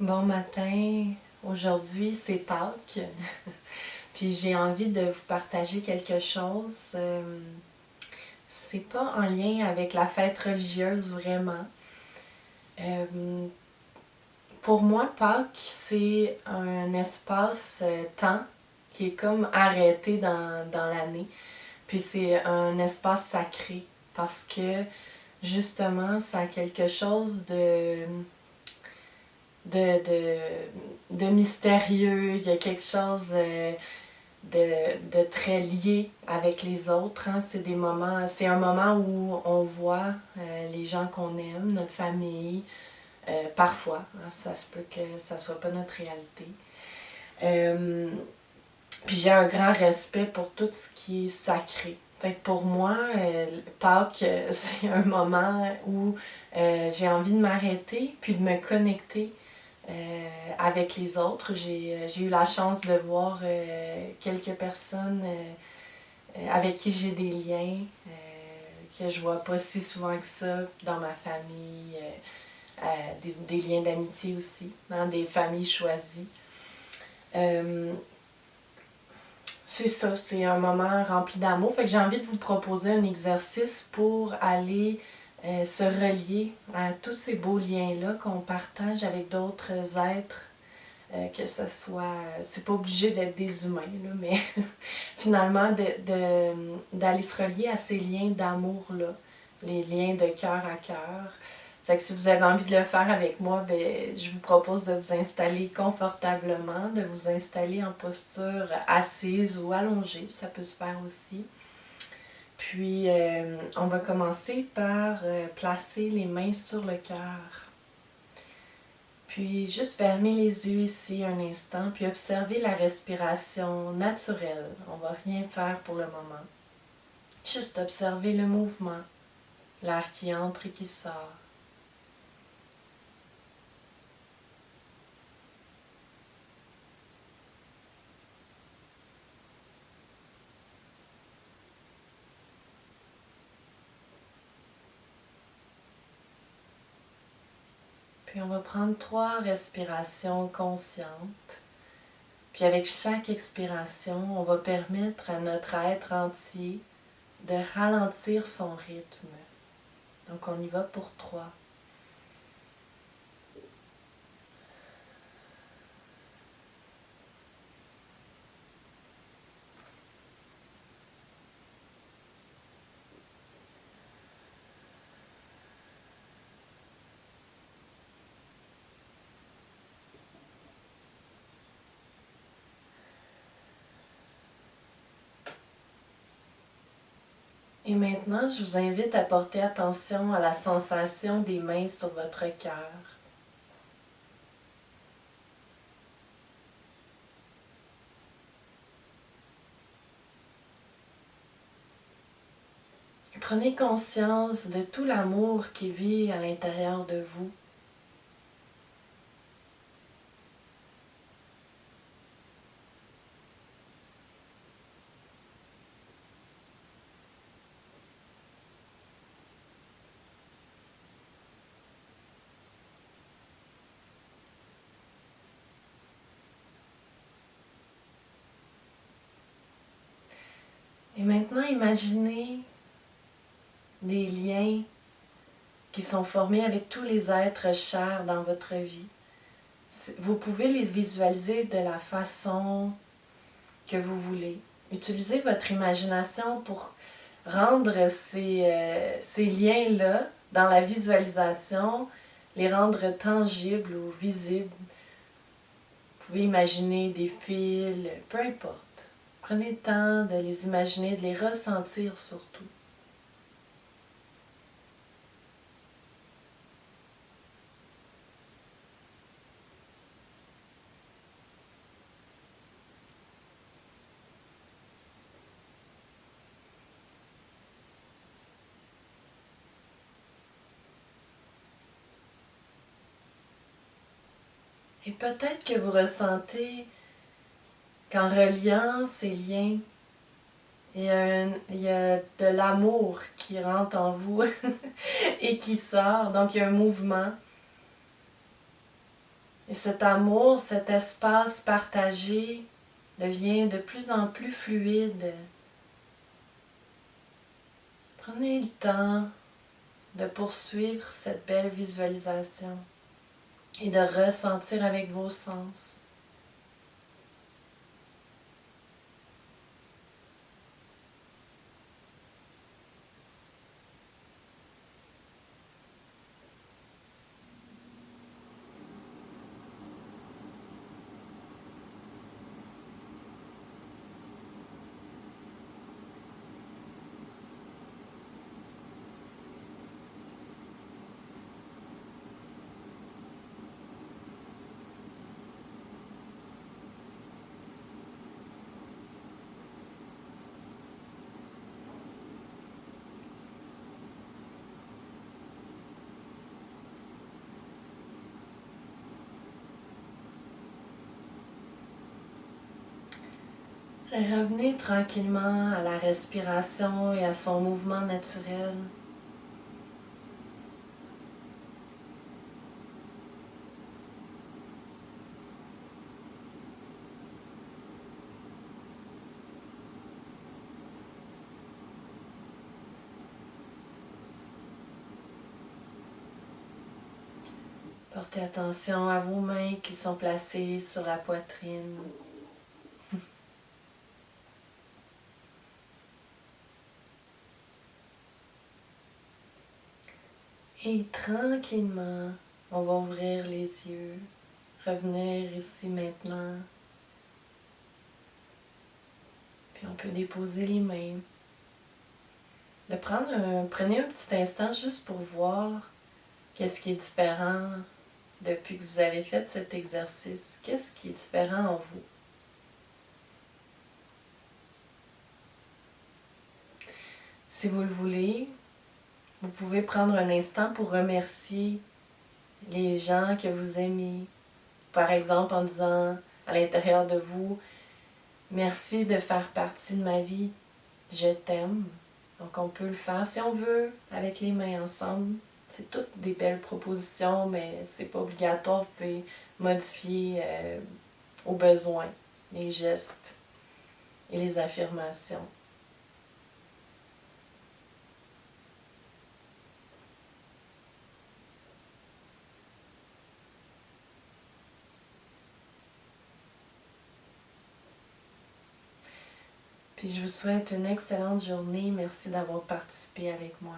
Bon matin, aujourd'hui c'est Pâques, puis j'ai envie de vous partager quelque chose. C'est pas en lien avec la fête religieuse vraiment. Euh, pour moi, Pâques, c'est un espace-temps qui est comme arrêté dans l'année. Puis c'est un espace sacré parce que justement, ça a quelque chose de, de, de mystérieux, il y a quelque chose de très lié avec les autres. Hein. C'est un moment où on voit les gens qu'on aime, notre famille, parfois. Hein, ça se peut que ça soit pas notre réalité. Puis j'ai un grand respect pour tout ce qui est sacré. Fait que pour moi, Pâques, c'est un moment où j'ai envie de m'arrêter puis de me connecter avec les autres. J'ai eu la chance de voir quelques personnes avec qui j'ai des liens que je vois pas si souvent que ça dans ma famille, des liens d'amitié aussi, dans des familles choisies. C'est ça, c'est un moment rempli d'amour. Fait que j'ai envie de vous proposer un exercice pour aller se relier à tous ces beaux liens-là qu'on partage avec d'autres êtres, que ce soit, c'est pas obligé d'être des humains, là, mais finalement d'aller se relier à ces liens d'amour-là, les liens de cœur à cœur. Fait que si vous avez envie de le faire avec moi, ben, je vous propose de vous installer confortablement, de vous installer en posture assise ou allongée, ça peut se faire aussi. Puis, on va commencer par placer les mains sur le cœur. Puis, juste fermer les yeux ici un instant, puis observer la respiration naturelle. On va rien faire pour le moment. Juste observer le mouvement, l'air qui entre et qui sort. Puis on va prendre 3 respirations conscientes. Puis avec chaque expiration, on va permettre à notre être entier de ralentir son rythme. Donc on y va pour 3. Et maintenant, je vous invite à porter attention à la sensation des mains sur votre cœur. Prenez conscience de tout l'amour qui vit à l'intérieur de vous. Et maintenant, imaginez des liens qui sont formés avec tous les êtres chers dans votre vie. Vous pouvez les visualiser de la façon que vous voulez. Utilisez votre imagination pour rendre ces liens-là, dans la visualisation, les rendre tangibles ou visibles. Vous pouvez imaginer des fils, peu importe. Prenez le temps de les imaginer, de les ressentir surtout. Et peut-être que vous ressentez qu'en reliant ces liens, il y a de l'amour qui rentre en vous et qui sort. Donc il y a un mouvement. Et cet amour, cet espace partagé devient de plus en plus fluide. Prenez le temps de poursuivre cette belle visualisation et de ressentir avec vos sens. Revenez tranquillement à la respiration et à son mouvement naturel. Portez attention à vos mains qui sont placées sur la poitrine. Et tranquillement, on va ouvrir les yeux, revenir ici maintenant. Puis on peut déposer les mains. Prenez un petit instant juste pour voir qu'est-ce qui est différent depuis que vous avez fait cet exercice. Qu'est-ce qui est différent en vous? Si vous le voulez, vous pouvez prendre un instant pour remercier les gens que vous aimez. Par exemple, en disant à l'intérieur de vous, merci de faire partie de ma vie, je t'aime. Donc on peut le faire si on veut, avec les mains ensemble. C'est toutes des belles propositions, mais c'est pas obligatoire. Vous pouvez modifier au besoin les gestes et les affirmations. Puis je vous souhaite une excellente journée. Merci d'avoir participé avec moi.